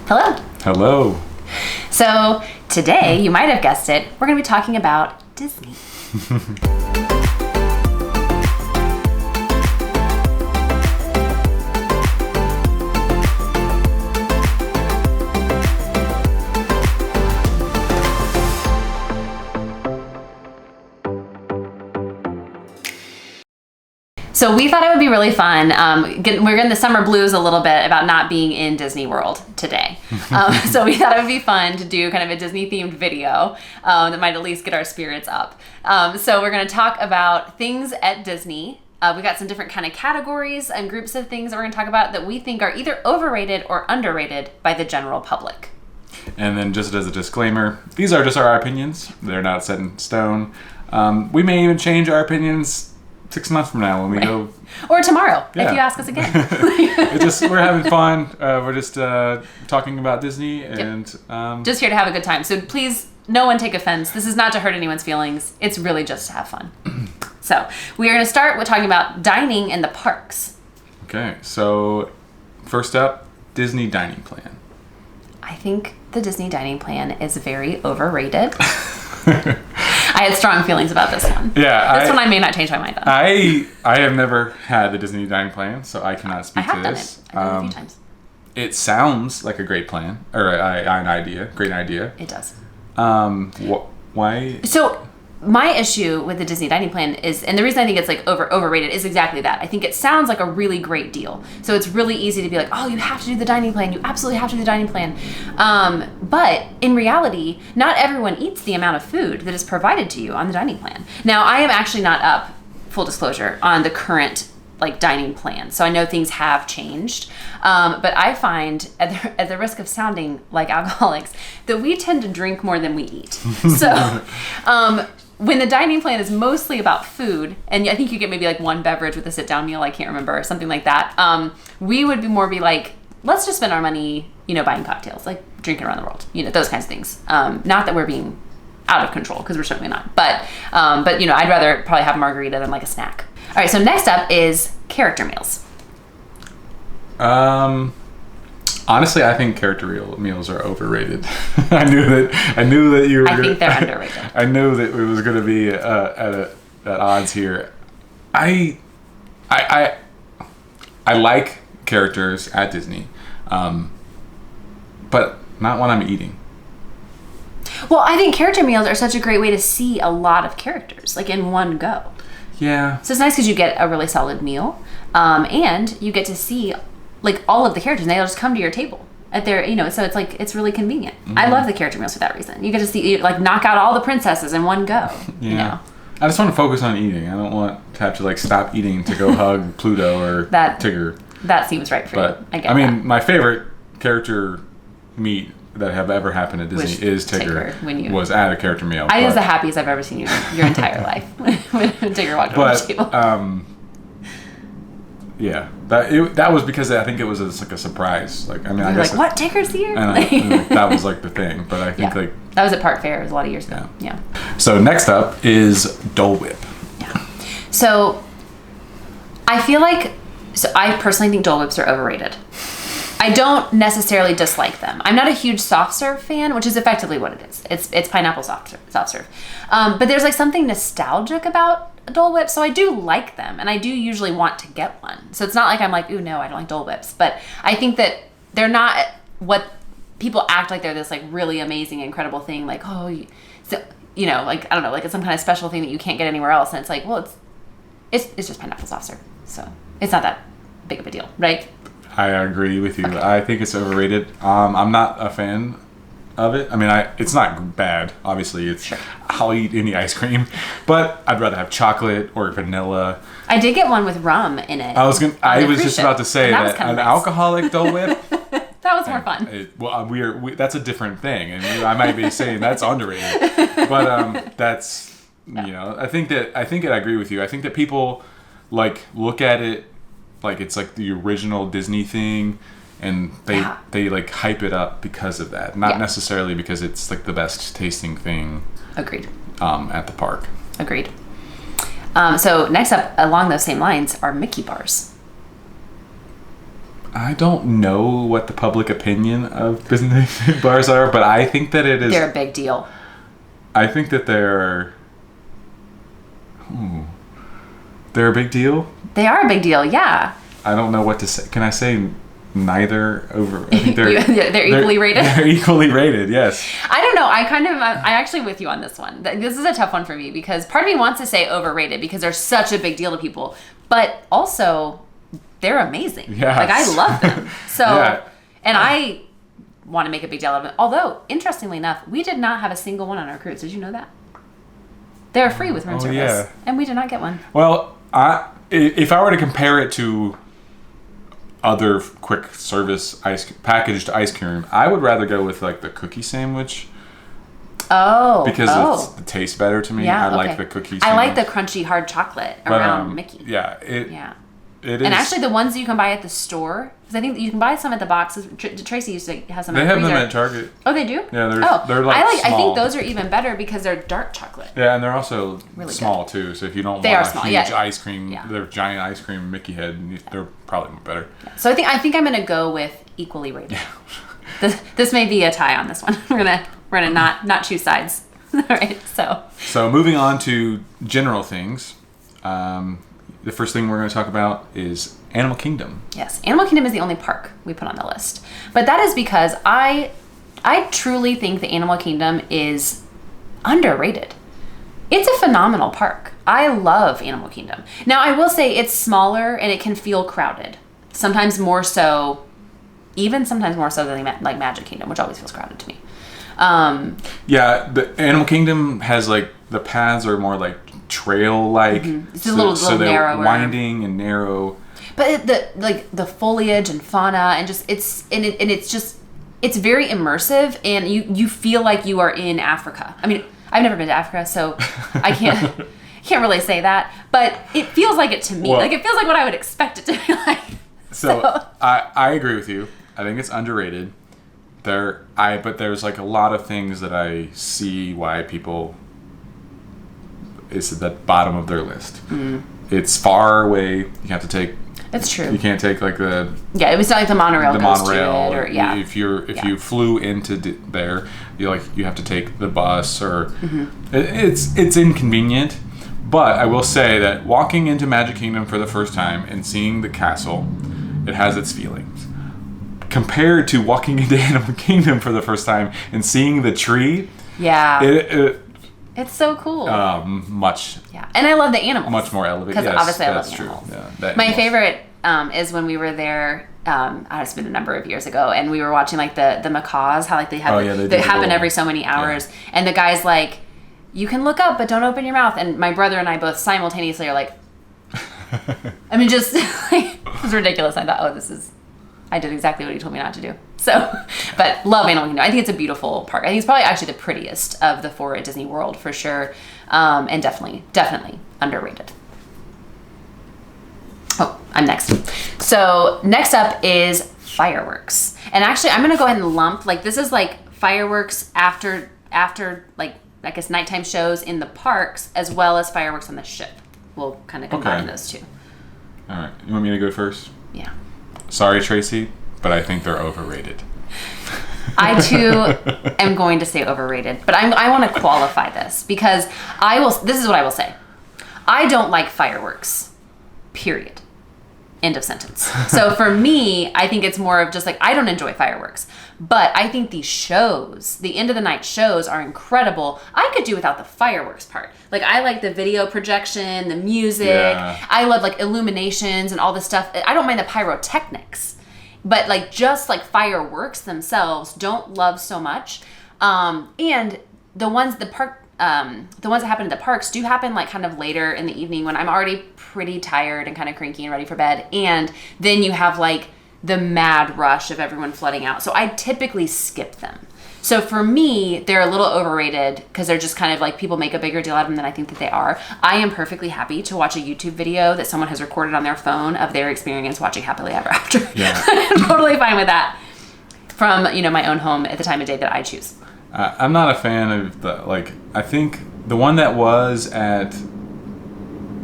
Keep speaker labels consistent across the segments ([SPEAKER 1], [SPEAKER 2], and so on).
[SPEAKER 1] Hello.
[SPEAKER 2] Hello.
[SPEAKER 1] So today, you might have guessed it, we're going to be talking about Disney. So we thought it would be really fun. We're in the summer blues a little bit about not being in Disney World today. So we thought it would be fun to do kind of a Disney themed video that might at least get our spirits up. So we're going to talk about things at Disney. We got some different kind of categories and groups of things that we're going to talk about that we think are either overrated or underrated by the general public.
[SPEAKER 2] And then just as a disclaimer, these are just our opinions. They're not set in stone. We may even change our opinions 6 months from now when we go,
[SPEAKER 1] or tomorrow if you ask us again.
[SPEAKER 2] We're having fun. We're just talking about Disney and
[SPEAKER 1] just here to have a good time. So please, no one take offense. This is not to hurt anyone's feelings. It's really just to have fun. So we are going to start with talking about dining in the parks.
[SPEAKER 2] Okay, so first up, Disney dining plan.
[SPEAKER 1] I think the Disney dining plan is very overrated. I had strong feelings about this one.
[SPEAKER 2] Yeah,
[SPEAKER 1] this one I may not change my mind on.
[SPEAKER 2] I have never had the Disney dining plan, so I cannot speak to this.
[SPEAKER 1] I've done it a few times.
[SPEAKER 2] It sounds like a great plan, or an idea, great idea.
[SPEAKER 1] It does.
[SPEAKER 2] Why?
[SPEAKER 1] So my issue with the Disney dining plan is, and the reason I think it's like overrated is exactly that. I think it sounds like a really great deal. So it's really easy to be like, oh, you have to do the dining plan. You absolutely have to do the dining plan. But in reality, not everyone eats the amount of food that is provided to you on the dining plan. Now, I am actually not up, full disclosure, on the current dining plan. So I know things have changed. But I find, at the risk of sounding like alcoholics, that we tend to drink more than we eat. So when the dining plan is mostly about food, and I think you get maybe like one beverage with a sit-down meal, I can't remember, something like that, we would be like, let's just spend our money, buying cocktails, like drinking around the world, those kinds of things. Not that we're being out of control, because we're certainly not. But I'd rather probably have a margarita than like a snack. All right, so next up is character meals.
[SPEAKER 2] Honestly, I think character meals are overrated. I knew that you were.
[SPEAKER 1] I think they're underrated.
[SPEAKER 2] I knew that it was going to be at odds here. I like characters at Disney, but not when I'm eating.
[SPEAKER 1] Well, I think character meals are such a great way to see a lot of characters, like in one go.
[SPEAKER 2] Yeah.
[SPEAKER 1] So it's nice because you get a really solid meal, and you get to see like all of the characters, and they all just come to your table at their, so it's like, it's really convenient. Mm-hmm. I love the character meals for that reason. You get to see, knock out all the princesses in one go.
[SPEAKER 2] Yeah. I just want to focus on eating. I don't want to have to stop eating to go hug Pluto or Tigger.
[SPEAKER 1] That seems right for you. I get that.
[SPEAKER 2] My favorite character meet that have ever happened at Disney is Tigger. Was at a character meal.
[SPEAKER 1] I was the happiest I've ever seen you your entire life when Tigger walked over the table. Yeah, that was because I think it was a surprise. I guess what, Tigger's here?
[SPEAKER 2] And that was the thing. But I think
[SPEAKER 1] that was at Park Fair. It was a lot of years ago. Yeah.
[SPEAKER 2] So next up is Dole Whip.
[SPEAKER 1] Yeah. So I feel I personally think Dole Whips are overrated. I don't necessarily dislike them. I'm not a huge soft serve fan, which is effectively what it is. It's pineapple soft serve. But there's something nostalgic about Dole Whips, so I do like them, and I do usually want to get one. So it's not like I'm like, ooh, no, I don't like Dole Whips. But I think that they're not what people act like they're this really amazing, incredible thing. I don't know, it's some kind of special thing that you can't get anywhere else. And it's like, well, it's just pineapple soft serve, so it's not that big of a deal, right?
[SPEAKER 2] I agree with you. Okay. I think it's overrated. I'm not a fan of it. It's not bad. Obviously,
[SPEAKER 1] Sure.
[SPEAKER 2] I'll eat any ice cream, but I'd rather have chocolate or vanilla.
[SPEAKER 1] I did get one with rum in it.
[SPEAKER 2] I was just about to say that an alcoholic Dole Whip.
[SPEAKER 1] That was more fun.
[SPEAKER 2] That's a different thing, and I might be saying that's underrated, but that's I think I agree with you. I think that people look at it like it's the original Disney thing, and they hype it up because of that, not necessarily because it's the best tasting thing.
[SPEAKER 1] Agreed.
[SPEAKER 2] At the park.
[SPEAKER 1] Agreed. So next up, along those same lines, are Mickey bars.
[SPEAKER 2] I don't know what the public opinion of business bars are, but I think that it is.
[SPEAKER 1] They're a big deal.
[SPEAKER 2] I think that they're a big deal.
[SPEAKER 1] They are a big deal, yeah.
[SPEAKER 2] I don't know what to say. Can I say neither over? I think
[SPEAKER 1] they're equally rated.
[SPEAKER 2] They're equally rated. Yes.
[SPEAKER 1] I don't know. I actually with you on this one. This is a tough one for me because part of me wants to say overrated because they're such a big deal to people, but also they're amazing.
[SPEAKER 2] Yes.
[SPEAKER 1] Like I love them. So,
[SPEAKER 2] Yeah.
[SPEAKER 1] and I want to make a big deal of it. Although, interestingly enough, we did not have a single one on our cruise. Did you know that? They're free with room service,
[SPEAKER 2] yeah.
[SPEAKER 1] and we did not get one.
[SPEAKER 2] Well, if I were to compare it to other quick service packaged ice cream, I would rather go with like the cookie sandwich.
[SPEAKER 1] Oh,
[SPEAKER 2] because it tastes better to me.
[SPEAKER 1] Yeah,
[SPEAKER 2] I like
[SPEAKER 1] okay.
[SPEAKER 2] the cookie
[SPEAKER 1] I
[SPEAKER 2] sandwich.
[SPEAKER 1] like the crunchy hard chocolate around Mickey.
[SPEAKER 2] Yeah,
[SPEAKER 1] Yeah.
[SPEAKER 2] It is.
[SPEAKER 1] And actually, the ones you can buy at the store, because I think you can buy some at the boxes. Tracy used to have some.
[SPEAKER 2] They
[SPEAKER 1] at
[SPEAKER 2] have
[SPEAKER 1] freezer.
[SPEAKER 2] them at Target.
[SPEAKER 1] Oh, they do.
[SPEAKER 2] Yeah, they're like
[SPEAKER 1] I
[SPEAKER 2] small.
[SPEAKER 1] think those are even better because they're dark chocolate.
[SPEAKER 2] Yeah, and they're also
[SPEAKER 1] Really
[SPEAKER 2] small too. So if you don't
[SPEAKER 1] They
[SPEAKER 2] want
[SPEAKER 1] are
[SPEAKER 2] a
[SPEAKER 1] small,
[SPEAKER 2] huge
[SPEAKER 1] yeah.
[SPEAKER 2] ice cream,
[SPEAKER 1] Yeah.
[SPEAKER 2] they're giant ice cream Mickey head, they're probably better.
[SPEAKER 1] So I think I'm gonna go with equally rated. This may be a tie on this one. We're gonna not choose sides. All right. So
[SPEAKER 2] moving on to general things. The first thing we're going to talk about is Animal Kingdom.
[SPEAKER 1] yes, Animal Kingdom is the only park we put on the list, but that is because I truly think the Animal Kingdom is underrated. It's a phenomenal park. I love Animal Kingdom. Now, I will say it's smaller and it can feel crowded. Sometimes more so than like Magic Kingdom, which always feels crowded to me.
[SPEAKER 2] Yeah, the Animal Kingdom has like the paths are more like trail like.
[SPEAKER 1] Mm-hmm. It's a little
[SPEAKER 2] they're
[SPEAKER 1] narrower.
[SPEAKER 2] winding and narrow.
[SPEAKER 1] But the foliage and fauna and just it's very immersive and you feel like you are in Africa. I mean, I've never been to Africa, so I can't really say that, but it feels like it to me.
[SPEAKER 2] Well,
[SPEAKER 1] like it feels like what I would expect it to be like.
[SPEAKER 2] So I agree with you. I think it's underrated. But there's like a lot of things that I see why people it's at the bottom of their list. It's far away. You have to take.
[SPEAKER 1] It's true.
[SPEAKER 2] You can't take like the.
[SPEAKER 1] Yeah, it was not like the monorail.
[SPEAKER 2] The
[SPEAKER 1] goes
[SPEAKER 2] monorail.
[SPEAKER 1] to it, or yeah.
[SPEAKER 2] If you flew into there, you have to take the bus or. It's inconvenient, but I will say that walking into Magic Kingdom for the first time and seeing the castle, it has its feelings. Compared to walking into Animal Kingdom for the first time and seeing the tree,
[SPEAKER 1] yeah, it's so cool.
[SPEAKER 2] Much.
[SPEAKER 1] Yeah, and I love the animals.
[SPEAKER 2] Much more elevated.
[SPEAKER 1] Because
[SPEAKER 2] yes,
[SPEAKER 1] obviously I love
[SPEAKER 2] that's
[SPEAKER 1] animals.
[SPEAKER 2] True. Yeah,
[SPEAKER 1] My favorite is when we were there. It's been a number of years ago, and we were watching like the macaws. How like they have they happen every so many hours, and the guy's like, "You can look up, but don't open your mouth." And my brother and I both simultaneously are like, I mean, just like, it was ridiculous. I thought, I did exactly what he told me not to do. So, but love Animal Kingdom. I think it's a beautiful park. I think it's probably actually the prettiest of the 4 at Disney World for sure. And definitely underrated. Oh, I'm next. So next up is fireworks. And actually I'm going to go ahead and lump, like this is like fireworks after like, I guess nighttime shows in the parks as well as fireworks on the ship. We'll kind of combine those two.
[SPEAKER 2] All right. You want me to go first?
[SPEAKER 1] Yeah.
[SPEAKER 2] Sorry, Tracy, but I think they're overrated.
[SPEAKER 1] I too am going to say overrated, but I want to qualify this because this is what I will say. I don't like fireworks, period. End of sentence. So for me, I think it's more of just like, I don't enjoy fireworks, but I think the shows, the end of the night shows are incredible. I could do without the fireworks part. Like I like the video projection, the music.
[SPEAKER 2] Yeah.
[SPEAKER 1] I love like illuminations and all this stuff. I don't mind the pyrotechnics, but like just like fireworks themselves don't love so much. And the ones that happen at the parks do happen like kind of later in the evening when I'm already pretty tired and kind of cranky and ready for bed. And then you have like the mad rush of everyone flooding out. So I typically skip them. So for me, they're a little overrated because they're just kind of like people make a bigger deal out of them than I think that they are. I am perfectly happy to watch a YouTube video that someone has recorded on their phone of their experience watching Happily Ever After.
[SPEAKER 2] Yeah.
[SPEAKER 1] I'm totally fine with that from, my own home at the time of day that I choose.
[SPEAKER 2] I'm not a fan of I think the one that was at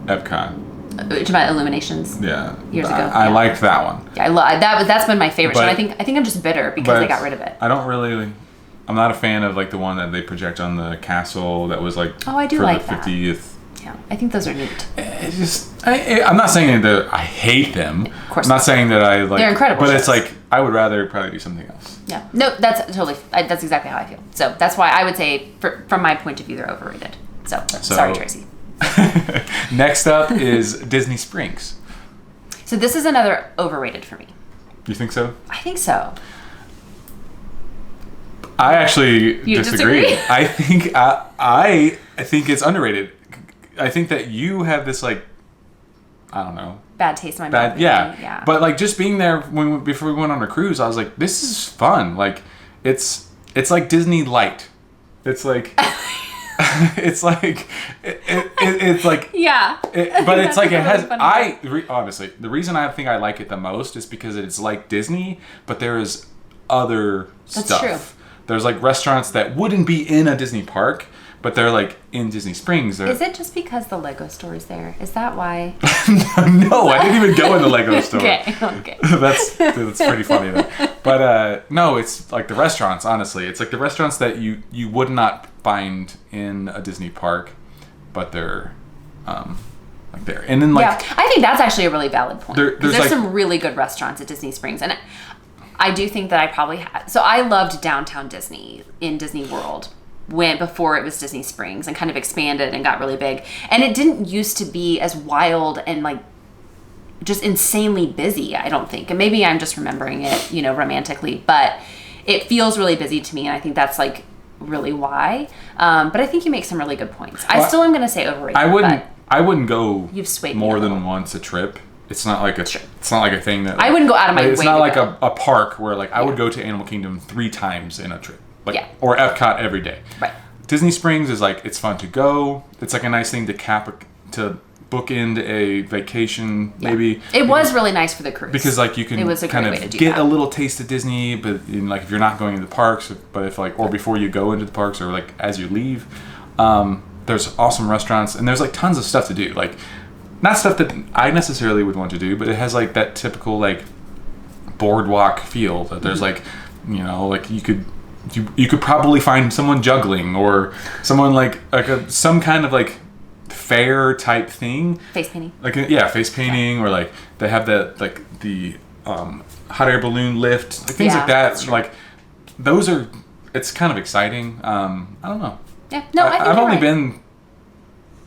[SPEAKER 2] Epcot.
[SPEAKER 1] About Illuminations.
[SPEAKER 2] Yeah.
[SPEAKER 1] Years ago.
[SPEAKER 2] I liked that one.
[SPEAKER 1] Yeah, that's been my favorite show.
[SPEAKER 2] But-
[SPEAKER 1] I think I'm just bitter because they got rid of it.
[SPEAKER 2] I'm not a fan of like the one that they project on the castle that was like
[SPEAKER 1] Oh, I do
[SPEAKER 2] for
[SPEAKER 1] like
[SPEAKER 2] the
[SPEAKER 1] that.
[SPEAKER 2] 50th.
[SPEAKER 1] Yeah, I think those are neat.
[SPEAKER 2] It's just I'm not saying that I hate them.
[SPEAKER 1] Of course
[SPEAKER 2] I'm not
[SPEAKER 1] not.
[SPEAKER 2] saying that I like.
[SPEAKER 1] They're incredible
[SPEAKER 2] But it's
[SPEAKER 1] shows.
[SPEAKER 2] like I would rather probably do something else.
[SPEAKER 1] Yeah, no, that's exactly how I feel. So that's why I would say, from my point of view, they're overrated. So sorry, Tracy.
[SPEAKER 2] Next up is Disney Springs.
[SPEAKER 1] So this is another overrated for me.
[SPEAKER 2] You think so?
[SPEAKER 1] I think so.
[SPEAKER 2] I actually
[SPEAKER 1] You
[SPEAKER 2] disagree.
[SPEAKER 1] disagree?
[SPEAKER 2] I think I think it's underrated. I think that you have this like, I don't know,
[SPEAKER 1] Bad taste in my mouth.
[SPEAKER 2] yeah. But like just being there before we went on a cruise, I was like, this is fun. Like it's like Disney Light. It's like it's like it's like
[SPEAKER 1] Yeah.
[SPEAKER 2] but it's like it has.
[SPEAKER 1] Funny.
[SPEAKER 2] Honestly, the reason I think I like it the most is because it's like Disney, but there is other
[SPEAKER 1] That's
[SPEAKER 2] stuff.
[SPEAKER 1] true.
[SPEAKER 2] There's like restaurants that wouldn't be in a Disney park, but they're like in Disney Springs.
[SPEAKER 1] Is it just because the Lego store is there? Is that why?
[SPEAKER 2] No, I didn't even go in the Lego store.
[SPEAKER 1] Okay.
[SPEAKER 2] That's pretty funny though. But no, it's like the restaurants. Honestly, it's like the restaurants that you would not find in a Disney park, but they're like there. And then like
[SPEAKER 1] yeah, I think that's actually a really valid point.
[SPEAKER 2] There's
[SPEAKER 1] There's
[SPEAKER 2] like-
[SPEAKER 1] some really good restaurants at Disney Springs, and I do think that I probably had. So I loved downtown Disney in Disney World before it was Disney Springs and kind of expanded and got really big. And it didn't used to be as wild and like just insanely busy, I don't think. And maybe I'm just remembering it, romantically, but it feels really busy to me, and I think that's like really why. But I think you make some really good points. I still am going to say overrated.
[SPEAKER 2] I wouldn't go
[SPEAKER 1] You've swayed me
[SPEAKER 2] more
[SPEAKER 1] a
[SPEAKER 2] than
[SPEAKER 1] little.
[SPEAKER 2] once a trip. It's not like it's not like a thing that
[SPEAKER 1] I wouldn't go out of my
[SPEAKER 2] it's
[SPEAKER 1] way
[SPEAKER 2] not
[SPEAKER 1] to
[SPEAKER 2] like
[SPEAKER 1] go.
[SPEAKER 2] a park where like I
[SPEAKER 1] Yeah.
[SPEAKER 2] would go to Animal Kingdom 3 times in a trip. Like
[SPEAKER 1] Yeah.
[SPEAKER 2] or Epcot every day.
[SPEAKER 1] Right.
[SPEAKER 2] Disney Springs is like it's fun to go. It's like a nice thing to bookend a vacation maybe.
[SPEAKER 1] It was really nice for the cruise.
[SPEAKER 2] Because like you can
[SPEAKER 1] It was a
[SPEAKER 2] kind
[SPEAKER 1] great way to
[SPEAKER 2] of
[SPEAKER 1] do
[SPEAKER 2] get
[SPEAKER 1] that.
[SPEAKER 2] a little taste of Disney, but like if you're not going to the parks, but if like or before you go into the parks or like as you leave, there's awesome restaurants and there's like tons of stuff to do. Like not stuff that I necessarily would want to do, but it has like that typical like boardwalk feel that there's like like you could probably find someone juggling or someone like some kind of like fair type thing.
[SPEAKER 1] Face painting.
[SPEAKER 2] Like face painting or like they have that like the hot air balloon lift, like things like that.
[SPEAKER 1] that's
[SPEAKER 2] So, like those are it's kind of exciting. I don't know.
[SPEAKER 1] Yeah. No, I think
[SPEAKER 2] I've
[SPEAKER 1] you're
[SPEAKER 2] only
[SPEAKER 1] right.
[SPEAKER 2] been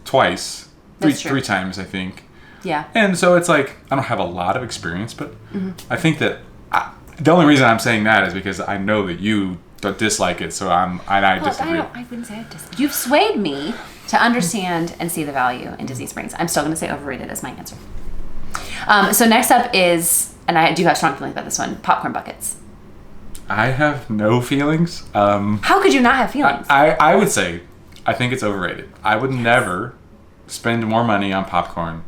[SPEAKER 2] twice,
[SPEAKER 1] That's true.
[SPEAKER 2] three times I think,
[SPEAKER 1] Yeah.
[SPEAKER 2] and so it's like I don't have a lot of experience, but
[SPEAKER 1] Mm-hmm.
[SPEAKER 2] I think that the only reason I'm saying that is because I know that you don't dislike it, so I
[SPEAKER 1] Well,
[SPEAKER 2] disagree.
[SPEAKER 1] I wouldn't say I dislike. You've swayed me to understand and see the value in Disney Springs. I'm still going to say overrated as my answer. So next up is, and I do have strong feelings about this one, popcorn buckets.
[SPEAKER 2] I have no feelings.
[SPEAKER 1] How could you not have feelings?
[SPEAKER 2] I would say I think it's overrated. I would never spend more money on popcorn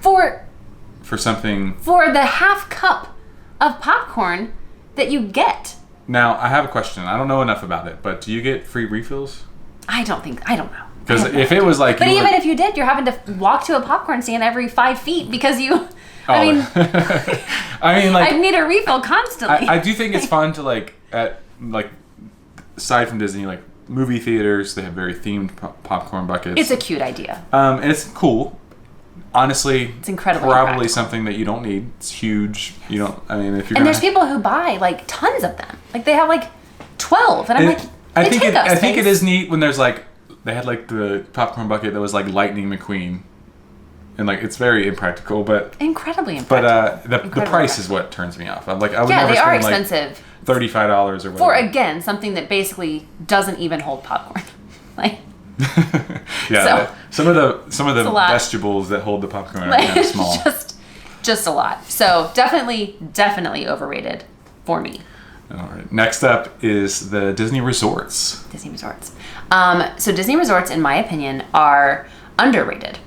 [SPEAKER 1] for
[SPEAKER 2] something.
[SPEAKER 1] the half cup of popcorn that you get.
[SPEAKER 2] Now, I have a question. I don't know enough about it, but do you get free refills?
[SPEAKER 1] I don't know.
[SPEAKER 2] Because if it was like
[SPEAKER 1] But
[SPEAKER 2] you
[SPEAKER 1] even
[SPEAKER 2] were,
[SPEAKER 1] if you did, you're having to walk to a popcorn stand every 5 feet because you.
[SPEAKER 2] Oh.
[SPEAKER 1] I mean,
[SPEAKER 2] I mean, like
[SPEAKER 1] I need a refill constantly.
[SPEAKER 2] I do think it's fun to like aside from Disney, like movie theaters, they have very themed popcorn buckets.
[SPEAKER 1] It's a cute idea.
[SPEAKER 2] And it's cool. Honestly,
[SPEAKER 1] It's incredibly
[SPEAKER 2] probably
[SPEAKER 1] practical.
[SPEAKER 2] something that you don't need. It's huge. You don't. I mean, if you're
[SPEAKER 1] And
[SPEAKER 2] gonna,
[SPEAKER 1] there's people who buy like tons of them. Like they have like 12, and I'm like,
[SPEAKER 2] I
[SPEAKER 1] they
[SPEAKER 2] think
[SPEAKER 1] take up
[SPEAKER 2] I think it
[SPEAKER 1] space.
[SPEAKER 2] is neat when there's like they had like the popcorn bucket that was like Lightning McQueen, and like it's very impractical, but
[SPEAKER 1] Incredibly impressive.
[SPEAKER 2] the
[SPEAKER 1] Incredibly
[SPEAKER 2] price is what turns me off. I'm like I would
[SPEAKER 1] Yeah,
[SPEAKER 2] never
[SPEAKER 1] they are
[SPEAKER 2] spend like
[SPEAKER 1] expensive
[SPEAKER 2] $35 or whatever.
[SPEAKER 1] for again something that basically doesn't even hold popcorn. Like,
[SPEAKER 2] Yeah,
[SPEAKER 1] So-
[SPEAKER 2] some of the
[SPEAKER 1] It's a lot.
[SPEAKER 2] vegetables that hold the popcorn are
[SPEAKER 1] like
[SPEAKER 2] kind of
[SPEAKER 1] it's
[SPEAKER 2] small.
[SPEAKER 1] just a lot. So definitely overrated for me.
[SPEAKER 2] All right. Next up is the Disney resorts.
[SPEAKER 1] Disney resorts. So Disney resorts, in my opinion, are underrated.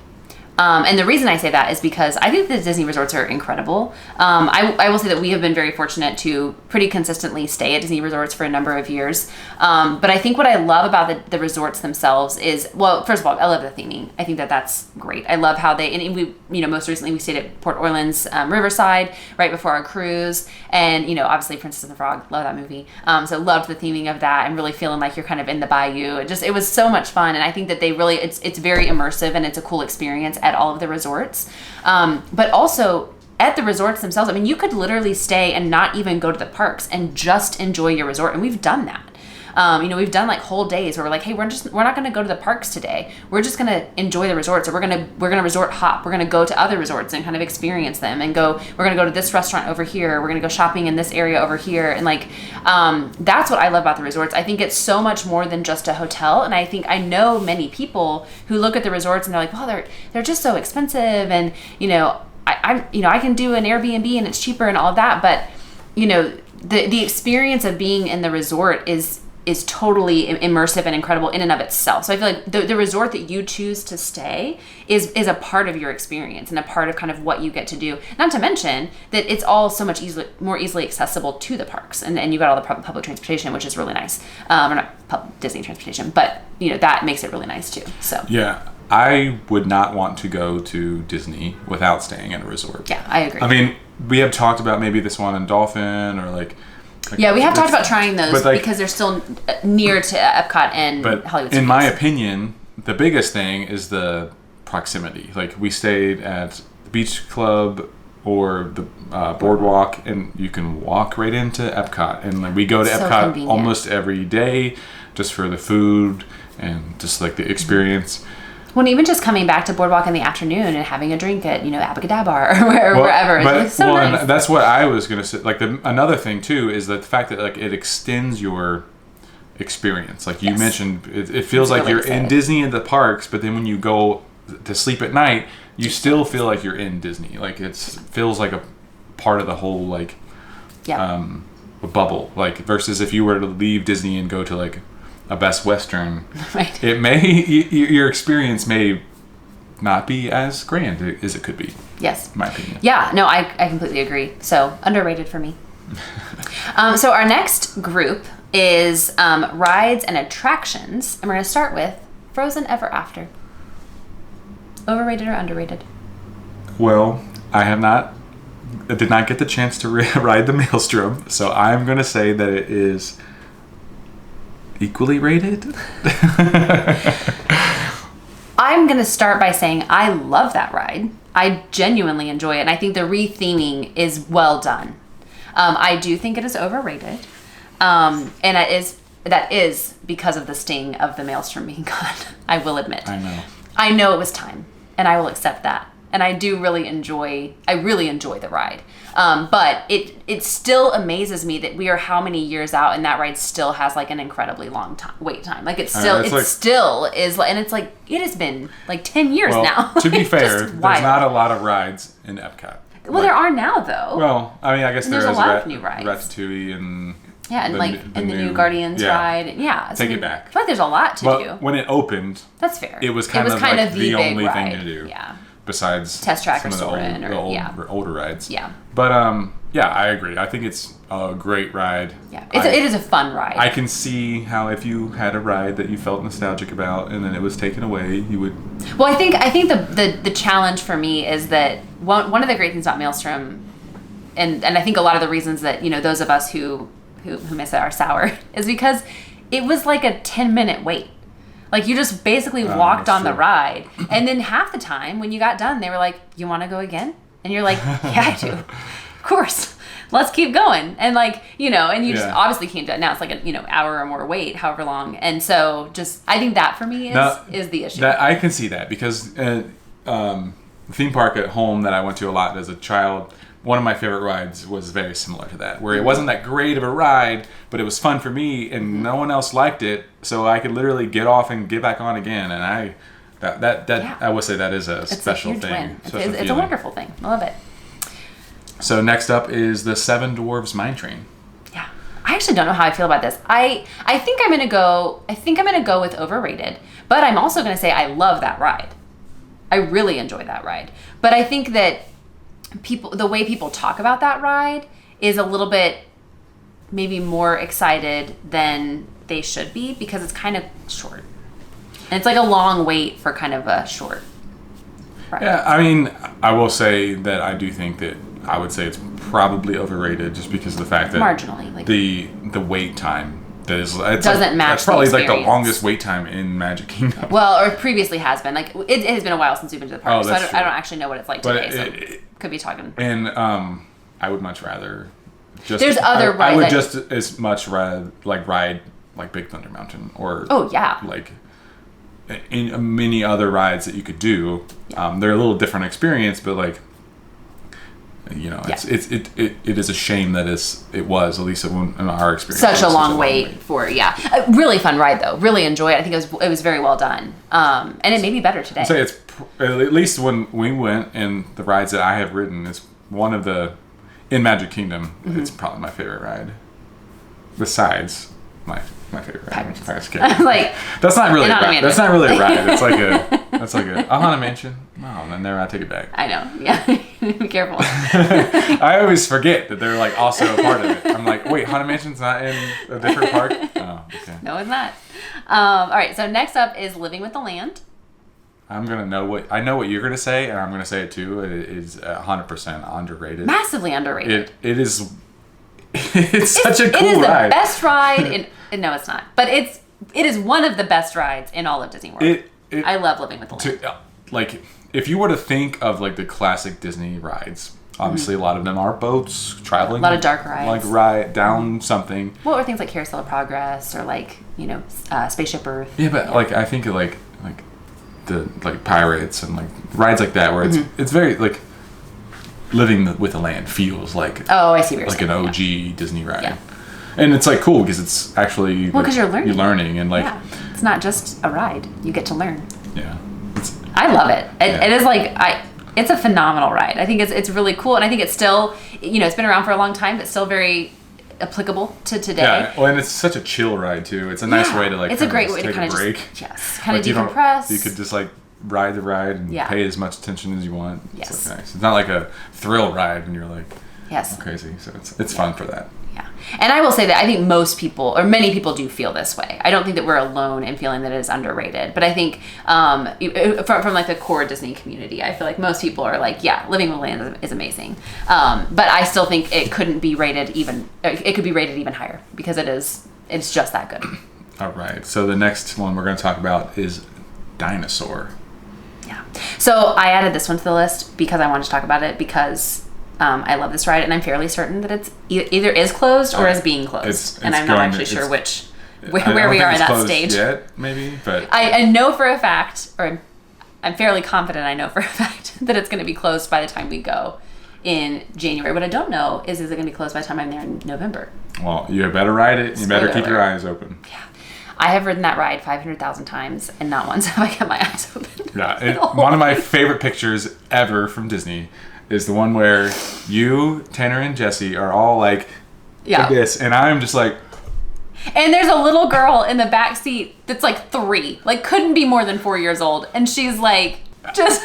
[SPEAKER 1] And the reason I say that is because I think the Disney resorts are incredible. I will say that we have been very fortunate to pretty consistently stay at Disney resorts for a number of years. But I think what I love about the resorts themselves is, well, first of all, I love the theming. I think that that's great. I love how and we, most recently we stayed at Port Orleans Riverside right before our cruise. And, obviously Princess and the Frog, love that movie. So loved the theming of that and really feeling like you're kind of in the bayou. It was so much fun. And I think that they really, it's very immersive and it's a cool experience at all of the resorts. But also at the resorts themselves, I mean, you could literally stay and not even go to the parks and just enjoy your resort. And we've done that. We've done like whole days where we're like, hey, we're not going to go to the parks today. We're just going to enjoy the resorts, or we're going to resort hop. We're going to go to other we're and kind of experience them and we're going to go to this restaurant over here. We're going to go shopping in this area over here. And that's what I love about the resorts. I think it's so much more than just a hotel. And I know many people who look at the resorts and they're like, well, they're just so expensive. And, I can do an Airbnb and it's cheaper and all of that. But, the experience of being in the resort is totally immersive and incredible in and of itself. So I feel like the resort that you choose to stay is a part of your experience and a part of kind of what you get to do. Not to mention that it's all so much more easily accessible to the parks. And you got all the public transportation, which is really nice. Or not Disney transportation, but that makes it really nice too. So
[SPEAKER 2] yeah, I would not want to go to Disney without staying in a resort.
[SPEAKER 1] Yeah, I agree.
[SPEAKER 2] I mean, we have talked about maybe this one in Dolphin or
[SPEAKER 1] yeah, we have talked about trying those because they're still near to Epcot and Hollywood Studios.
[SPEAKER 2] In my opinion, the biggest thing is the proximity. We stayed at the Beach Club or the Boardwalk, and you can walk right into Epcot. And we go to Epcot convenient. Almost every day just for the food and just the experience.
[SPEAKER 1] Well, even just coming back to Boardwalk in the afternoon and having a drink at, Abacadabar or wherever. It's so nice.
[SPEAKER 2] And that's what I was going to say. Another thing, too, is the fact that, it extends your experience. You mentioned, it feels like you're in Disney in the parks, but then when you go to sleep at night, you still feel like you're in Disney. It feels like a part of the whole, bubble. Versus if you were to leave Disney and go to, a Best Western, right. Your experience may not be as grand as it could be.
[SPEAKER 1] Yes.
[SPEAKER 2] In my opinion.
[SPEAKER 1] Yeah, no, I completely agree. So, underrated for me. So our next group is rides and attractions. And we're going to start with Frozen Ever After. Overrated or underrated?
[SPEAKER 2] Well, I did not get the chance to ride the Maelstrom, so I'm going to say that it is equally rated.
[SPEAKER 1] I'm going to start by saying I love that ride. I genuinely enjoy it, and I think the retheming is well done. I do think it is overrated, and that is because of the sting of the Maelstrom being gone. I will admit. I know it was time, and I will accept that. And I really enjoy the ride. But it still amazes me that we are how many years out and that ride still has an incredibly long wait time. It still is, and it's it has been 10 years now.
[SPEAKER 2] To be fair, there's not a lot of rides in Epcot.
[SPEAKER 1] Well, there are now though.
[SPEAKER 2] Well, I mean, I guess
[SPEAKER 1] there's a lot of new rides.
[SPEAKER 2] Ratatouille and
[SPEAKER 1] the new Guardians ride. Yeah,
[SPEAKER 2] take it back.
[SPEAKER 1] I feel like there's a lot to do.
[SPEAKER 2] When it opened,
[SPEAKER 1] that's fair.
[SPEAKER 2] It was kind of the only thing to do.
[SPEAKER 1] Yeah.
[SPEAKER 2] Besides
[SPEAKER 1] Test Track or
[SPEAKER 2] some of the older rides. Yeah. But I agree. I think it's a great ride.
[SPEAKER 1] Yeah. It is a fun ride.
[SPEAKER 2] I can see how if you had a ride that you felt nostalgic about and then it was taken away, you would.
[SPEAKER 1] Well, I think the challenge for me is that one of the great things about Maelstrom, and I think a lot of the reasons that those of us who miss it are sour is because it was a 10-minute wait. You just basically walked on the ride. And then half the time when you got done, they were like, you want to go again? And you're like, yeah, I do. Of course. Let's keep going. And and you just obviously can't do it. Now it's an hour or more wait, however long. And so I think that for me is the issue.
[SPEAKER 2] That I can see that because the theme park at home that I went to a lot as a child, one of my favorite rides was very similar to that, where it wasn't that great of a ride, but it was fun for me, and no one else liked it, so I could literally get off and get back on again. And I would say that is a special thing.
[SPEAKER 1] Win. It's a wonderful thing. I love it.
[SPEAKER 2] So next up is the Seven Dwarves Mine Train.
[SPEAKER 1] Yeah, I actually don't know how I feel about this. I think I'm gonna go. I think I'm gonna go with overrated, but I'm also gonna say I love that ride. I really enjoy that ride. But I think that the way people talk about that ride is a little bit maybe more excited than they should be because it's kind of short. And it's like a long wait for kind of a short ride.
[SPEAKER 2] Yeah, I mean, I will say that I do think that I would say it's probably overrated just because of the fact that
[SPEAKER 1] marginally, like
[SPEAKER 2] the wait time doesn't match. That's
[SPEAKER 1] the
[SPEAKER 2] probably like the
[SPEAKER 1] experience.
[SPEAKER 2] longest wait time in Magic Kingdom.
[SPEAKER 1] Well, or previously has been. Like it has been a while since we've been to the park, so I don't actually know what it's like today. So could be talking.
[SPEAKER 2] And I would much rather just.
[SPEAKER 1] There's other rides.
[SPEAKER 2] I would just as much ride like Big Thunder Mountain or like in many other rides that you could do.
[SPEAKER 1] Yeah.
[SPEAKER 2] They're a little different experience, but like. You know, it is a shame that it was, at least in our experience.
[SPEAKER 1] Such a long wait for, a really fun ride though. Really enjoy it. I think it was very well done. And it may be better today.
[SPEAKER 2] I'd say it's, at least when we went and the rides that I have ridden, is one of the, in Magic Kingdom, it's probably my favorite ride. Besides my favorite ride. Pirates Caribbean.
[SPEAKER 1] Like,
[SPEAKER 2] that's not really a ride. That's not really a ride. It's like a Haunted Mansion. Oh, and then I take it back.
[SPEAKER 1] I know. Yeah. Be careful.
[SPEAKER 2] I always forget that they're like also a part of it. I'm like, wait, Haunted Mansion's not in a different park? Oh, okay.
[SPEAKER 1] No, it's not. All right. So next up is Living with the Land.
[SPEAKER 2] I know what you're gonna say, and I'm gonna say it too. It is 100% underrated.
[SPEAKER 1] Massively underrated.
[SPEAKER 2] It is. It's such a cool ride. It is the
[SPEAKER 1] best ride. No, it's not. But it is one of the best rides in all of Disney World. I love Living with the Land.
[SPEAKER 2] Like, if you were to think of like the classic Disney rides, obviously a lot of them are boats traveling.
[SPEAKER 1] A lot of dark rides.
[SPEAKER 2] Like ride down something.
[SPEAKER 1] What were things like Carousel of Progress or like Spaceship Earth?
[SPEAKER 2] Yeah, but like I think of like the like Pirates and like rides like that where it's very like. Living with the Land feels like
[SPEAKER 1] I see what you're
[SPEAKER 2] like
[SPEAKER 1] saying.
[SPEAKER 2] an OG Disney ride, and it's like cool because it's actually
[SPEAKER 1] because you're learning.
[SPEAKER 2] And like
[SPEAKER 1] it's not just a ride; you get to learn.
[SPEAKER 2] Yeah,
[SPEAKER 1] I love it. It is like it's a phenomenal ride. I think it's really cool, and I think it's still it's been around for a long time, but still very applicable to today.
[SPEAKER 2] Yeah, well, and it's such a chill ride too. It's a nice way to like.
[SPEAKER 1] It's a great way to kind of
[SPEAKER 2] break.
[SPEAKER 1] Kind of decompress.
[SPEAKER 2] You could just like. Ride the ride and pay as much attention as you want.
[SPEAKER 1] Yes.
[SPEAKER 2] It's like nice. It's not like a thrill ride and you're like crazy. So it's fun for that.
[SPEAKER 1] Yeah. And I will say that I think most people or many people do feel this way. I don't think that we're alone in feeling that it is underrated. But I think from like the core Disney community, I feel like most people are like, Living with the Land is amazing. But I still think it couldn't be rated it could be rated even higher because it's just that good.
[SPEAKER 2] All right. So the next one we're going to talk about is Dinosaur.
[SPEAKER 1] Yeah. So I added this one to the list because I wanted to talk about it because I love this ride and I'm fairly certain that it's either is closed or is being closed. And I'm not actually sure where we are at that stage.
[SPEAKER 2] Yet, maybe, but
[SPEAKER 1] I know for a fact, or I'm fairly confident I know for a fact that it's going to be closed by the time we go in January. What I don't know is it going to be closed by the time I'm there in November?
[SPEAKER 2] Well, you better ride it. You better keep your eyes open.
[SPEAKER 1] Yeah. I have ridden that ride 500,000 times, and not once have I kept my eyes open.
[SPEAKER 2] Yeah, one of my favorite pictures ever from Disney is the one where you, Tanner, and Jesse are all like this, and I'm just like...
[SPEAKER 1] And there's a little girl in the back seat that's like 3, like couldn't be more than 4 years old, and she's like, just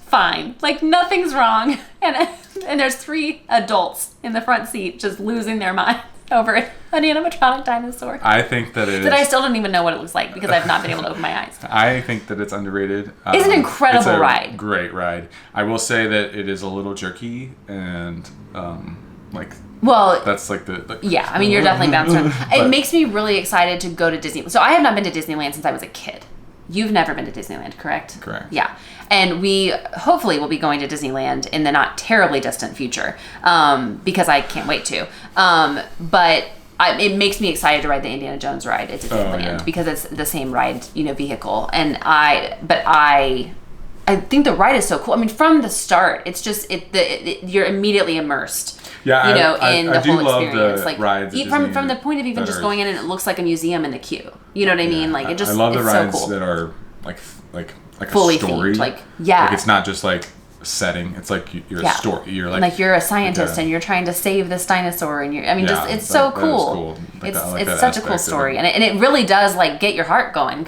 [SPEAKER 1] fine, like nothing's wrong, and there's 3 adults in the front seat just losing their mind over an animatronic dinosaur.
[SPEAKER 2] I think that it is...
[SPEAKER 1] I still don't even know what it looks like because I've not been able to open my eyes.
[SPEAKER 2] I think that it's underrated.
[SPEAKER 1] It's an incredible ride.
[SPEAKER 2] Great ride. I will say that it is a little jerky and that's like the...
[SPEAKER 1] Yeah, I mean, you're definitely bouncing around. It makes me really excited to go to Disney. So I have not been to Disneyland since I was a kid. You've never been to Disneyland, correct?
[SPEAKER 2] Correct.
[SPEAKER 1] Yeah. And we hopefully will be going to Disneyland in the not terribly distant future because I can't wait to. But it makes me excited to ride the Indiana Jones ride at Disneyland because it's the same ride, vehicle. And I think the ride is so cool. I mean, from the start, it's just you're immediately immersed.
[SPEAKER 2] Yeah,
[SPEAKER 1] in the whole experience.
[SPEAKER 2] The
[SPEAKER 1] like
[SPEAKER 2] rides
[SPEAKER 1] from the point of even just going in and it looks like a museum in the queue. You know what I mean? Like it just.
[SPEAKER 2] I love the rides
[SPEAKER 1] so cool.
[SPEAKER 2] that are like
[SPEAKER 1] fully
[SPEAKER 2] a story.
[SPEAKER 1] themed. Like
[SPEAKER 2] it's not just like setting. It's like you're a story. You're like
[SPEAKER 1] you're a scientist and you're trying to save this dinosaur, and it's so cool.
[SPEAKER 2] That is cool. Like
[SPEAKER 1] It's
[SPEAKER 2] that
[SPEAKER 1] such a cool
[SPEAKER 2] aspect of
[SPEAKER 1] story,
[SPEAKER 2] it.
[SPEAKER 1] and it really does like get your heart going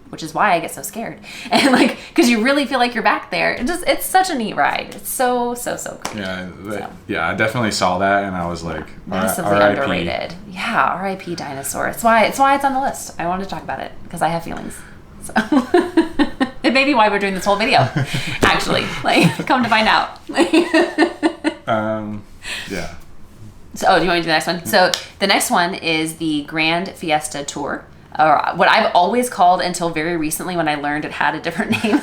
[SPEAKER 1] which is why I get so scared, and like because you really feel like you're back there. It's such a neat ride. It's so great.
[SPEAKER 2] Yeah, I definitely saw that, and I was like,
[SPEAKER 1] Massively
[SPEAKER 2] R.I.P.
[SPEAKER 1] underrated. Yeah, R.I.P. dinosaur. It's why it's on the list. I wanted to talk about it because I have feelings. So it may be why we're doing this whole video. Actually, like come to find out.
[SPEAKER 2] Yeah.
[SPEAKER 1] So, do you want me to do the next one? So, the next one is the Grand Fiesta Tour, or what I've always called until very recently when I learned it had a different name.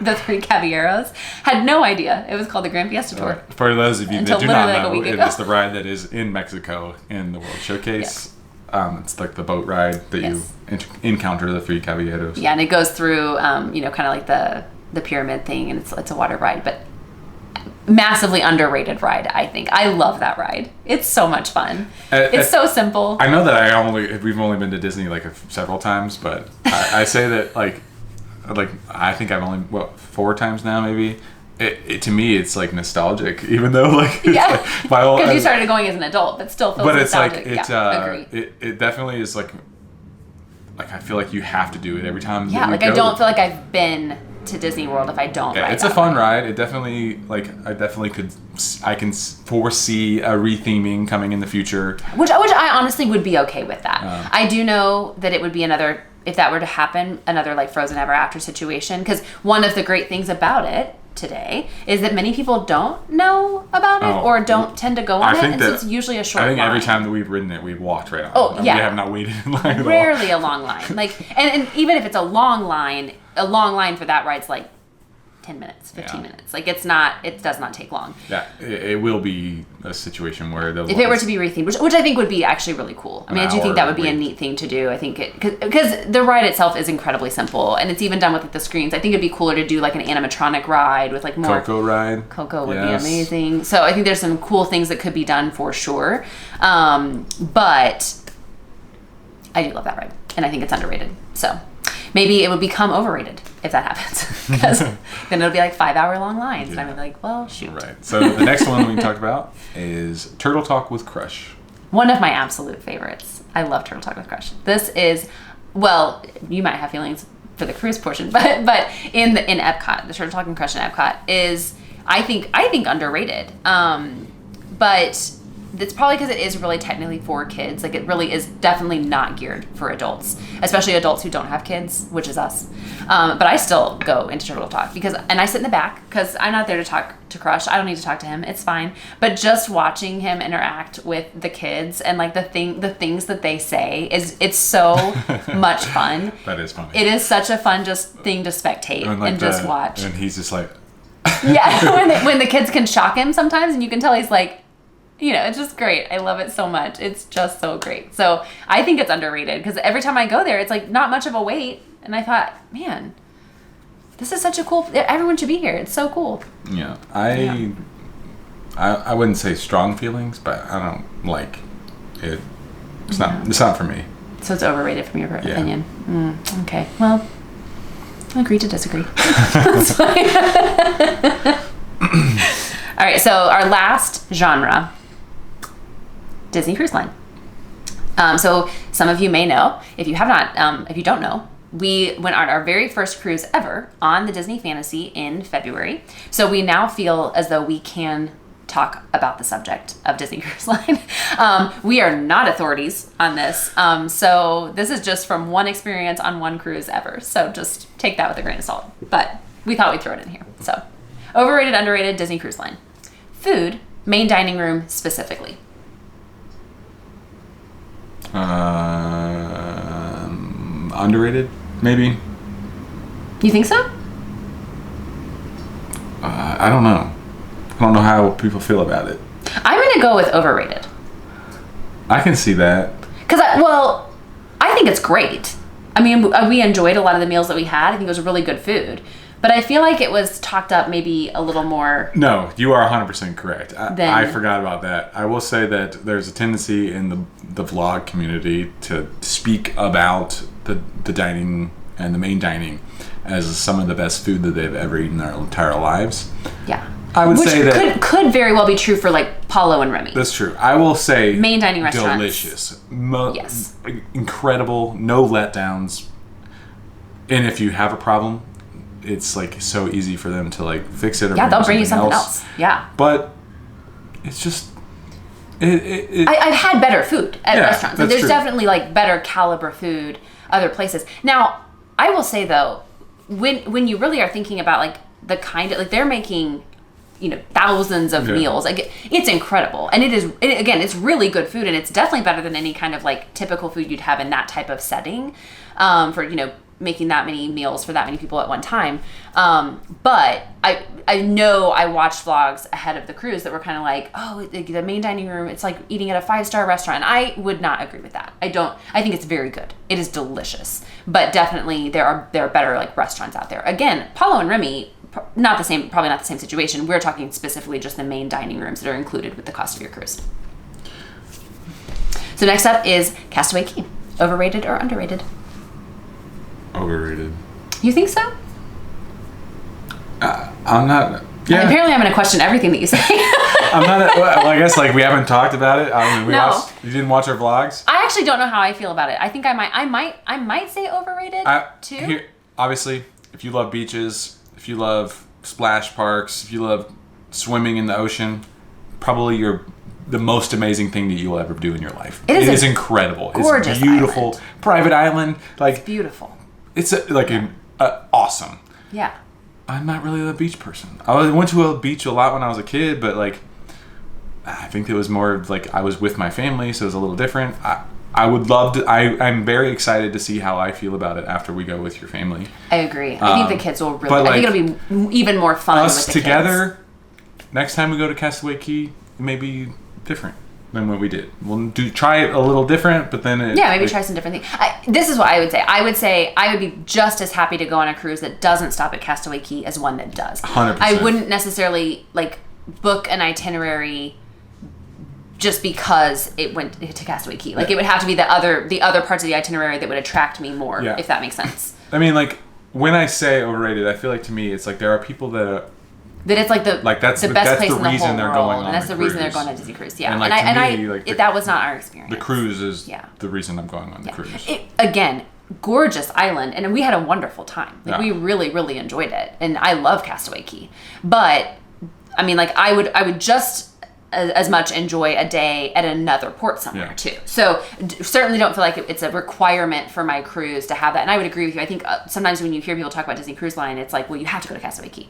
[SPEAKER 1] The Three Caballeros. Had no idea it was called the Grand Fiesta Tour.
[SPEAKER 2] For those of you
[SPEAKER 1] Until
[SPEAKER 2] that do not
[SPEAKER 1] literally like a
[SPEAKER 2] know,
[SPEAKER 1] week
[SPEAKER 2] it
[SPEAKER 1] ago.
[SPEAKER 2] is the ride that is in Mexico in the World Showcase. It's like the boat ride that
[SPEAKER 1] Yes.
[SPEAKER 2] you encounter the Three Caballeros.
[SPEAKER 1] Yeah, and it goes through, kind of like the pyramid thing, and it's a water ride, but massively underrated ride, I think. I love that ride. It's so much fun. It's so simple.
[SPEAKER 2] I know that we've only been to Disney like several times, but I say that like I think I've only 4 times now maybe. It to me it's like nostalgic, even though like
[SPEAKER 1] Yeah, because you
[SPEAKER 2] it's
[SPEAKER 1] started going as an adult, but still feels nostalgic.
[SPEAKER 2] Agree. It definitely is like I feel like you have to do it every time.
[SPEAKER 1] Yeah, like I don't feel like I've been to Disney World if I don't ride
[SPEAKER 2] it's a fun ride. It definitely I can foresee a retheming coming in the future,
[SPEAKER 1] which I honestly would be okay with that. I do know that it would be another, if that were to happen, another like Frozen Ever After situation, because one of the great things about it today is that many people don't know about it or don't tend to go on it, and so it's usually a short line.
[SPEAKER 2] I think every time that we've ridden it, we've walked right on.
[SPEAKER 1] Oh, yeah.
[SPEAKER 2] We have not waited in line at all.
[SPEAKER 1] Rarely a long line. Like, and even if it's a long line for that ride's like 10 minutes, 15 minutes. Like it does not take long.
[SPEAKER 2] Yeah, it will be a situation where
[SPEAKER 1] if it were to be rethemed, which I think would be actually really cool. I mean, I do think that would be a neat thing to do. I think because the ride itself is incredibly simple, and it's even done with like the screens. I think it'd be cooler to do like an animatronic ride with like more
[SPEAKER 2] Coco ride.
[SPEAKER 1] Coco would be amazing. So I think there's some cool things that could be done for sure. But I do love that ride, and I think it's underrated. So maybe it would become overrated if that happens, because then it'll be like 5-hour long lines, and I'm like, well, shoot.
[SPEAKER 2] Right. So the next one we talked about is Turtle Talk with Crush.
[SPEAKER 1] One of my absolute favorites. I love Turtle Talk with Crush. This is, well, you might have feelings for the cruise portion, but in Epcot, the Turtle Talk and Crush in Epcot is, I think underrated. But it's probably because it is really technically for kids. Like it really is definitely not geared for adults, especially adults who don't have kids, which is us. But I still go into Turtle Talk and I sit in the back because I'm not there to talk to Crush. I don't need to talk to him. It's fine. But just watching him interact with the kids and like the things that they say it's so much fun.
[SPEAKER 2] That is funny.
[SPEAKER 1] It is such a fun thing to spectate and just watch.
[SPEAKER 2] And he's just like,
[SPEAKER 1] yeah, when the kids can shock him sometimes, and you can tell he's like, it's just great. I love it so much. It's just so great. So I think it's underrated because every time I go there, it's like not much of a wait. And I thought, man, this is such a cool, everyone should be here. It's so cool.
[SPEAKER 2] Yeah. I wouldn't say strong feelings, but I don't like it. It's not for me.
[SPEAKER 1] So it's overrated from your opinion. Okay. Well, I agree to disagree. That's fine. All right. So our last genre, Disney Cruise Line. So some of you may know, if you have not, if you don't know, we went on our very first cruise ever on the Disney Fantasy in February. So we now feel as though we can talk about the subject of Disney Cruise Line. We are not authorities on this. So this is just from one experience on one cruise ever. So just take that with a grain of salt. But we thought we'd throw it in here. So overrated, underrated, Disney Cruise Line. Food, main dining room specifically.
[SPEAKER 2] Underrated, maybe.
[SPEAKER 1] You think so?
[SPEAKER 2] I don't know. I don't know how people feel about it.
[SPEAKER 1] I'm going to go with overrated.
[SPEAKER 2] I can see that.
[SPEAKER 1] Because, I think it's great. I mean, we enjoyed a lot of the meals that we had. I think it was really good food. But I feel like it was talked up maybe a little more.
[SPEAKER 2] No, you are 100% correct. I forgot about that. I will say that there's a tendency in the vlog community to speak about the dining and the main dining as some of the best food that they've ever eaten in their entire lives.
[SPEAKER 1] Yeah.
[SPEAKER 2] I would say that
[SPEAKER 1] could very well be true for like Paulo and Remy.
[SPEAKER 2] That's true. I will say
[SPEAKER 1] Main dining restaurants.
[SPEAKER 2] Delicious.
[SPEAKER 1] Yes.
[SPEAKER 2] Incredible. No letdowns. And if you have a problem, it's like so easy for them to like fix it or
[SPEAKER 1] they'll bring you something else. Yeah.
[SPEAKER 2] But it's just
[SPEAKER 1] I've had better food at restaurants.
[SPEAKER 2] That's
[SPEAKER 1] There's
[SPEAKER 2] true.
[SPEAKER 1] definitely like better caliber food other places. Now, I will say though, when you really are thinking about like the kind of like they're making, thousands of meals. Like it's incredible, and again, it's really good food, and it's definitely better than any kind of like typical food you'd have in that type of setting, for making that many meals for that many people at one time. But I know I watched vlogs ahead of the cruise that were kind of like, oh, the main dining room, it's like eating at a 5-star restaurant. I would not agree with that. I think it's very good. It is delicious, but definitely there are better like restaurants out there. Again, Paulo and Remy, probably not the same situation. We're talking specifically just the main dining rooms that are included with the cost of your cruise. So next up is Castaway Cay. Overrated or underrated?
[SPEAKER 2] Overrated.
[SPEAKER 1] You think so?
[SPEAKER 2] I'm not. Yeah.
[SPEAKER 1] Apparently, I'm going to question everything that you say.
[SPEAKER 2] I'm not. Well, I guess like we haven't talked about it. I mean,
[SPEAKER 1] No.
[SPEAKER 2] You didn't watch our vlogs.
[SPEAKER 1] I actually don't know how I feel about it. I think I might say overrated too.
[SPEAKER 2] Obviously, if you love beaches, if you love splash parks, if you love swimming in the ocean, probably the most amazing thing that you will ever do in your life. It is incredible.
[SPEAKER 1] Gorgeous,
[SPEAKER 2] it's beautiful.
[SPEAKER 1] island.
[SPEAKER 2] Private island. Like
[SPEAKER 1] It's beautiful.
[SPEAKER 2] it's awesome.
[SPEAKER 1] Yeah.
[SPEAKER 2] I'm not really a beach person. I went to a beach a lot when I was a kid, but like I think it was more of, like I was with my family, so it was a little different. I would love to. I'm very excited to see how I feel about it after we go with your family.
[SPEAKER 1] I agree. I think the kids will really.
[SPEAKER 2] but,
[SPEAKER 1] I think it'll be even more fun
[SPEAKER 2] Us
[SPEAKER 1] with the
[SPEAKER 2] together.
[SPEAKER 1] kids.
[SPEAKER 2] Next time we go to Castaway Cay, it may be different than what we did. We'll try it a little different, but then
[SPEAKER 1] maybe try some different things. This is what I would say. I would say I would be just as happy to go on a cruise that doesn't stop at Castaway Cay as one that does.
[SPEAKER 2] 100%.
[SPEAKER 1] I wouldn't necessarily like book an itinerary just because it went to Castaway Cay. Like it would have to be the other parts of the itinerary that would attract me more, if that makes sense.
[SPEAKER 2] I mean, like when I say overrated, I feel like to me it's like there are people that
[SPEAKER 1] it's like
[SPEAKER 2] that's
[SPEAKER 1] the best place
[SPEAKER 2] the
[SPEAKER 1] in the
[SPEAKER 2] reason
[SPEAKER 1] whole
[SPEAKER 2] they're
[SPEAKER 1] world,
[SPEAKER 2] going on
[SPEAKER 1] and that's
[SPEAKER 2] the
[SPEAKER 1] the reason
[SPEAKER 2] cruise.
[SPEAKER 1] they're going on a Disney cruise. Yeah,
[SPEAKER 2] and
[SPEAKER 1] that was not our experience.
[SPEAKER 2] The cruise is the reason I'm going on the cruise.
[SPEAKER 1] Again, gorgeous island, and we had a wonderful time. Like we really, really enjoyed it, and I love Castaway Cay. But I mean, like I would just as much enjoy a day at another port somewhere too. So certainly don't feel like it's a requirement for my cruise to have that. And I would agree with you. I think sometimes when you hear people talk about Disney Cruise Line, it's like, well, you have to go to Castaway Cay,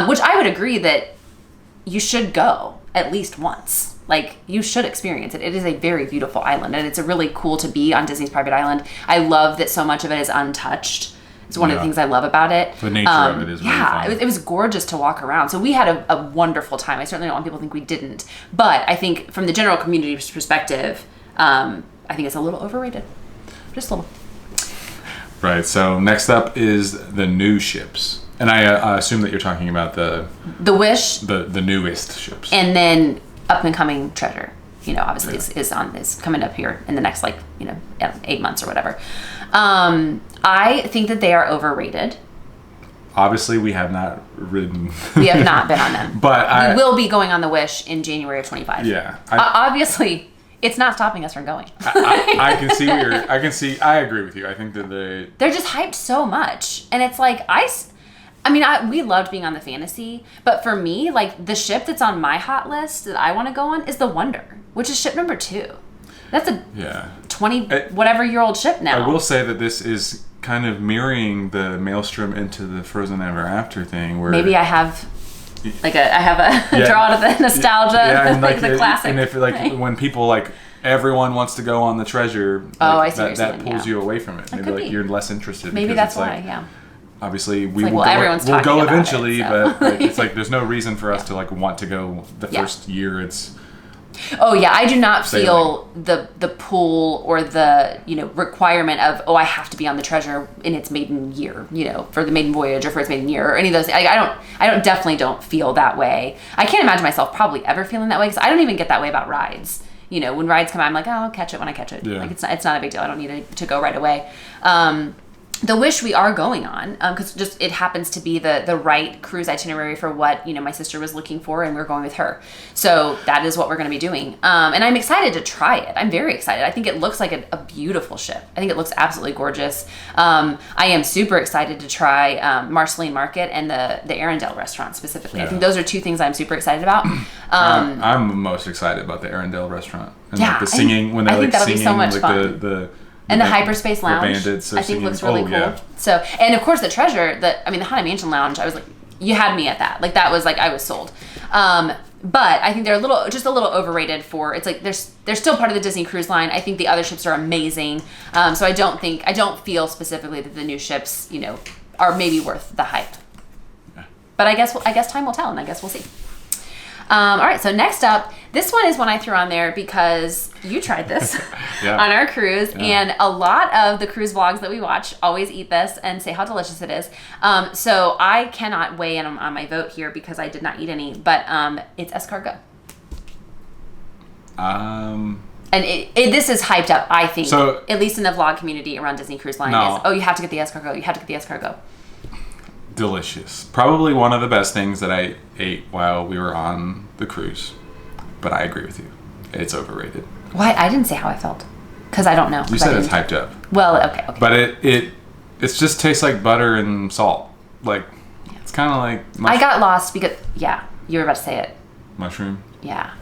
[SPEAKER 1] which I would agree that you should go at least once. Like you should experience it. It is a very beautiful island, and it's a really cool to be on Disney's private island. I love that so much of it is untouched. It's one of the things I love about it.
[SPEAKER 2] The nature of it is really fun.
[SPEAKER 1] It was gorgeous to walk around. So we had a wonderful time. I certainly don't want people to think we didn't. But I think from the general community perspective, I think it's a little overrated. Just a little.
[SPEAKER 2] Right. So next up is the new ships. And I assume that you're talking about the
[SPEAKER 1] Wish.
[SPEAKER 2] The newest ships.
[SPEAKER 1] And then Up and Coming Treasure. Obviously is coming up here in the next 8 months or whatever. I think that they are overrated.
[SPEAKER 2] Obviously, we have not ridden.
[SPEAKER 1] We have not been on them,
[SPEAKER 2] but
[SPEAKER 1] we will be going on the Wish in January of 25.
[SPEAKER 2] Yeah,
[SPEAKER 1] obviously, it's not stopping us from going.
[SPEAKER 2] I can see where you're. I agree with you. I think that
[SPEAKER 1] they're just hyped so much, and it's like we loved being on the Fantasy, but for me, like the ship that's on my hot list that I want to go on is the Wonder, which is ship number 2. That's a 20-whatever-year-old ship now.
[SPEAKER 2] I will say that this is kind of mirroring the Maelstrom into the Frozen Ever After thing, where
[SPEAKER 1] maybe I have a draw to the nostalgia,
[SPEAKER 2] and
[SPEAKER 1] the classic.
[SPEAKER 2] And if when people everyone wants to go on the Treasure,
[SPEAKER 1] I see
[SPEAKER 2] that pulls you away from it. Maybe you're less interested.
[SPEAKER 1] Maybe that's why. Yeah.
[SPEAKER 2] Obviously,
[SPEAKER 1] we'll go
[SPEAKER 2] eventually,
[SPEAKER 1] so.
[SPEAKER 2] but it's like there's no reason for us to want to go the first year. It's
[SPEAKER 1] I do not feel the pull or the requirement of I have to be on the Treasure in its maiden year, for the maiden voyage or for its maiden year or any of those. I definitely don't feel that way. I can't imagine myself probably ever feeling that way because I don't even get that way about rides. When rides come out, I'm like, I'll catch it when I catch it.
[SPEAKER 2] Yeah.
[SPEAKER 1] Like it's not a big deal. I don't need to go right away. the Wish we are going on, because just it happens to be the right cruise itinerary for what my sister was looking for, and we're going with her. So that is what we're going to be doing. And I'm excited to try it. I'm very excited. I think it looks like a beautiful ship. I think it looks absolutely gorgeous. I am super excited to try Marceline Market and the Arendelle restaurant specifically. I think those are two things I'm super excited about.
[SPEAKER 2] I'm most excited about the Arendelle restaurant. And
[SPEAKER 1] yeah,
[SPEAKER 2] like the singing, when they're like singing,
[SPEAKER 1] be so much
[SPEAKER 2] like
[SPEAKER 1] fun. And the Hyperspace Lounge, I think looks really cool. Yeah. So, and of course the Treasure, the Haunted Mansion Lounge, I was like, you had me at that. Like that was like, I was sold. But I think they're just a little overrated for, it's like, they're still part of the Disney Cruise Line. I think the other ships are amazing. So I don't feel specifically that the new ships, are maybe worth the hype. Yeah. But I guess time will tell, and I guess we'll see. All right, so next up, this one is one I threw on there because you tried this on our cruise, and a lot of the cruise vlogs that we watch always eat this and say how delicious it is. So I cannot weigh in on my vote here because I did not eat any, but it's escargot. And this is hyped up, I think, so, at least in the vlog community around Disney Cruise Line. You have to get the escargot. You have to get the escargot.
[SPEAKER 2] Delicious. Probably one of the best things that I ate while we were on the cruise. But I agree with you. It's overrated.
[SPEAKER 1] Why? I didn't say how I felt. Because I don't know.
[SPEAKER 2] You said it's hyped up.
[SPEAKER 1] Well, okay.
[SPEAKER 2] But it just tastes like butter and salt. Like, it's kind of like...
[SPEAKER 1] I got lost because... Yeah, you were about to say it.
[SPEAKER 2] Mushroom?
[SPEAKER 1] Yeah.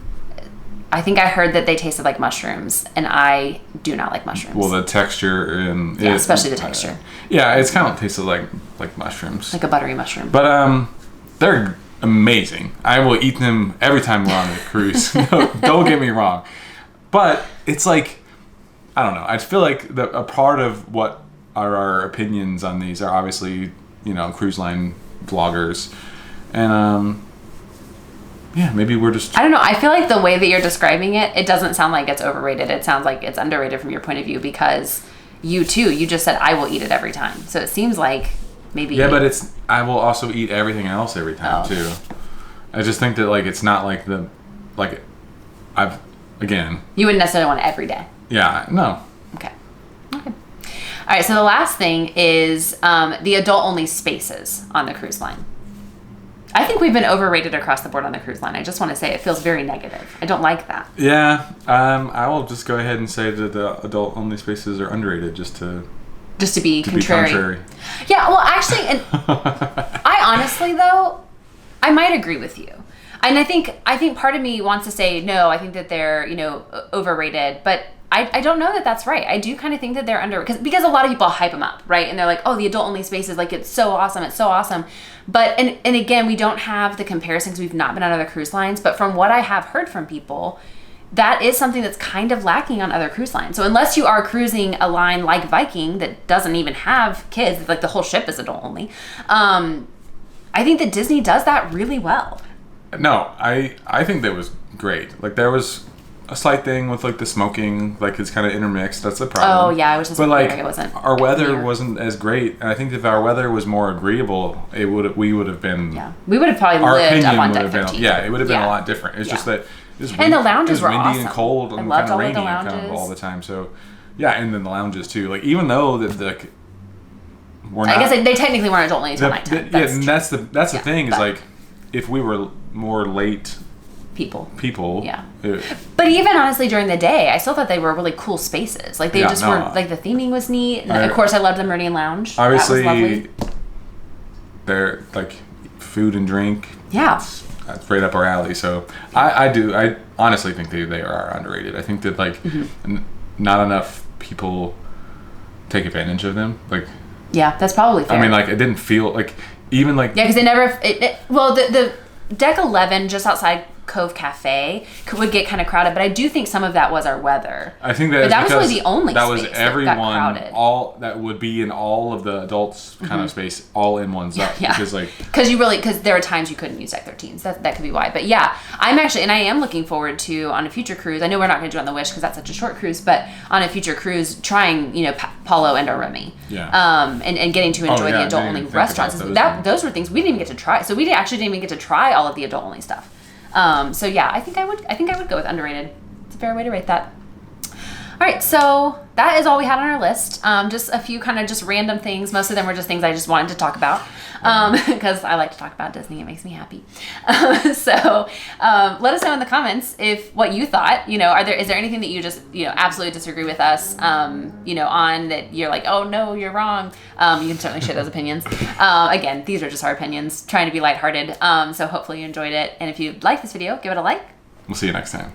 [SPEAKER 1] I think I heard that they tasted like mushrooms, and I do not like mushrooms.
[SPEAKER 2] Well, the texture and...
[SPEAKER 1] Yeah, especially the texture.
[SPEAKER 2] It's kind of tasted like mushrooms.
[SPEAKER 1] Like a buttery mushroom.
[SPEAKER 2] But they're amazing. I will eat them every time we're on the cruise. Don't get me wrong. But it's like, I don't know. I feel like a part of what are our opinions on these are obviously, cruise line vloggers. And... yeah, maybe we're just...
[SPEAKER 1] I don't know. I feel like the way that you're describing it, it doesn't sound like it's overrated. It sounds like it's underrated from your point of view because you just said, I will eat it every time. So it seems like maybe...
[SPEAKER 2] Yeah, but I will also eat everything else every time, too. I just think that, it's not like again...
[SPEAKER 1] You wouldn't necessarily want it every day.
[SPEAKER 2] Yeah, no.
[SPEAKER 1] Okay. All right, so the last thing is the adult-only spaces on the cruise line. I think we've been overrated across the board on the cruise line. I just want to say it feels very negative. I don't like that.
[SPEAKER 2] Yeah, I will just go ahead and say that the adult-only spaces are underrated just to
[SPEAKER 1] be contrary. Yeah, well, actually, and I honestly, though, I might agree with you. And I think part of me wants to say, no, I think that they're, overrated. But I don't know that that's right. I do kind of think that they're because a lot of people hype them up, right? And they're like, oh, the adult-only spaces, like, it's so awesome. It's so awesome. But, and again, we don't have the comparison because we've not been on other cruise lines. But from what I have heard from people, that is something that's kind of lacking on other cruise lines. So unless you are cruising a line like Viking that doesn't even have kids, like the whole ship is adult-only, I think that Disney does that really well.
[SPEAKER 2] No, I think that was great. Like, there was a slight thing with, the smoking, it's kind of intermixed. That's the problem.
[SPEAKER 1] Oh, yeah, I was just wondering. It wasn't...
[SPEAKER 2] Our weather wasn't as great, and I think if our weather was more agreeable, we would have been...
[SPEAKER 1] Yeah, we would have probably lived up on deck 15.
[SPEAKER 2] It would have been a lot different. It's just that...
[SPEAKER 1] And the lounges were awesome.
[SPEAKER 2] It was windy and cold and kind of rainy kind of all the time. So, yeah, and then the lounges, too. Even though we're not... I guess
[SPEAKER 1] they technically weren't adult-only until nighttime.
[SPEAKER 2] Yeah, and that's the thing, is, if we were more late... People.
[SPEAKER 1] Yeah. But even honestly during the day, I still thought they were really cool spaces. They were, the theming was neat. And of course, I loved the Meridian Lounge.
[SPEAKER 2] Obviously,
[SPEAKER 1] that was lovely.
[SPEAKER 2] They're food and drink.
[SPEAKER 1] Yeah.
[SPEAKER 2] That's right up our alley. So I honestly think they are underrated. I think that not enough people take advantage of them.
[SPEAKER 1] Yeah, that's probably fair.
[SPEAKER 2] I mean, it didn't feel even
[SPEAKER 1] yeah, because they never. The Deck 11 just outside Cove Cafe would get kind of crowded, but I do think some of that was our weather.
[SPEAKER 2] I think that
[SPEAKER 1] was really the only
[SPEAKER 2] that
[SPEAKER 1] space
[SPEAKER 2] was everyone,
[SPEAKER 1] that got crowded.
[SPEAKER 2] All that would be in all of the adults kind of space, all in one zone.
[SPEAKER 1] Yeah, because there are times you couldn't use Deck 13s. That could be why. But yeah, I am looking forward to on a future cruise. I know we're not going to do it on the Wish because that's such a short cruise, but on a future cruise, trying Paulo and our Remy.
[SPEAKER 2] Yeah.
[SPEAKER 1] And getting to enjoy the adult only restaurants. Those were things we didn't even get to try. So we didn't even get to try all of the adult only stuff. So yeah, I think I would go with underrated. It's a fair way to rate that. All right, so that is all we had on our list. Just a few kind of just random things. Most of them were just things I just wanted to talk about because I like to talk about Disney. It makes me happy. So let us know in the comments if what you thought. Is there anything that you just absolutely disagree with us? On that you're like, oh no, you're wrong. You can certainly share those opinions. Again, these are just our opinions, trying to be lighthearted. So hopefully you enjoyed it, and if you like this video, give it a like.
[SPEAKER 2] We'll see you next time.